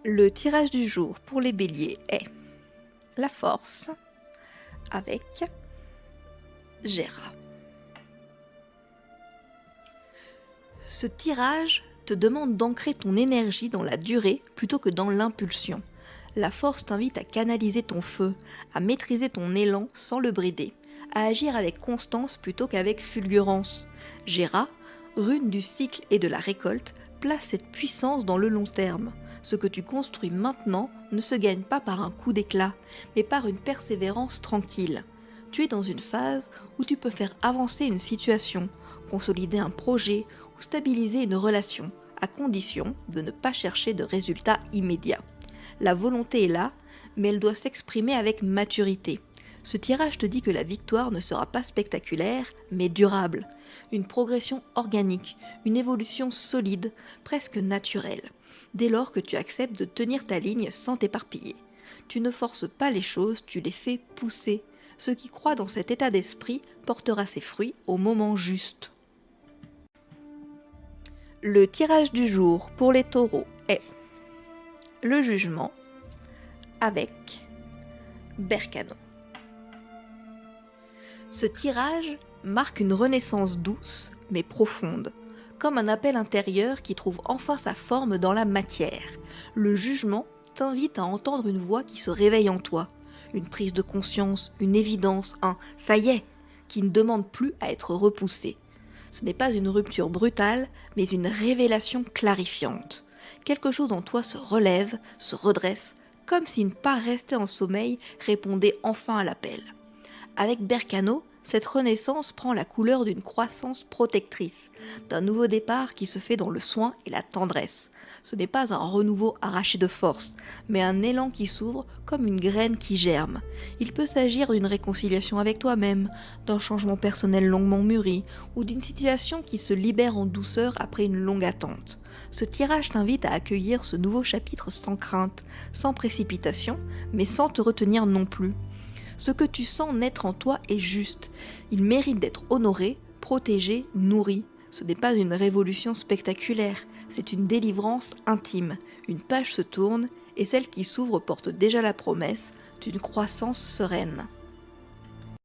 Le tirage du jour pour les béliers est la force avec Gérard. Ce tirage te demande d'ancrer ton énergie dans la durée plutôt que dans l'impulsion. La force t'invite à canaliser ton feu, à maîtriser ton élan sans le brider, à agir avec constance plutôt qu'avec fulgurance. Gérard, rune du cycle et de la récolte, place cette puissance dans le long terme. Ce que tu construis maintenant ne se gagne pas par un coup d'éclat, mais par une persévérance tranquille. Tu es dans une phase où tu peux faire avancer une situation, consolider un projet ou stabiliser une relation, à condition de ne pas chercher de résultats immédiats. La volonté est là, mais elle doit s'exprimer avec maturité. Ce tirage te dit que la victoire ne sera pas spectaculaire, mais durable. Une progression organique, une évolution solide, presque naturelle, dès lors que tu acceptes de tenir ta ligne sans t'éparpiller. Tu ne forces pas les choses, tu les fais pousser. Ce qui croit dans cet état d'esprit portera ses fruits au moment juste. Le tirage du jour pour les taureaux est le jugement avec Bercano. Ce tirage marque une renaissance douce mais profonde, comme un appel intérieur qui trouve enfin sa forme dans la matière. Le jugement t'invite à entendre une voix qui se réveille en toi, une prise de conscience, une évidence, un « ça y est » qui ne demande plus à être repoussé. Ce n'est pas une rupture brutale, mais une révélation clarifiante. Quelque chose en toi se relève, se redresse, comme si une part restée en sommeil répondait enfin à l'appel. Avec Bercano, cette renaissance prend la couleur d'une croissance protectrice, d'un nouveau départ qui se fait dans le soin et la tendresse. Ce n'est pas un renouveau arraché de force, mais un élan qui s'ouvre comme une graine qui germe. Il peut s'agir d'une réconciliation avec toi-même, d'un changement personnel longuement mûri, ou d'une situation qui se libère en douceur après une longue attente. Ce tirage t'invite à accueillir ce nouveau chapitre sans crainte, sans précipitation, mais sans te retenir non plus. Ce que tu sens naître en toi est juste. Il mérite d'être honoré, protégé, nourri. Ce n'est pas une révolution spectaculaire, c'est une délivrance intime. Une page se tourne et celle qui s'ouvre porte déjà la promesse d'une croissance sereine.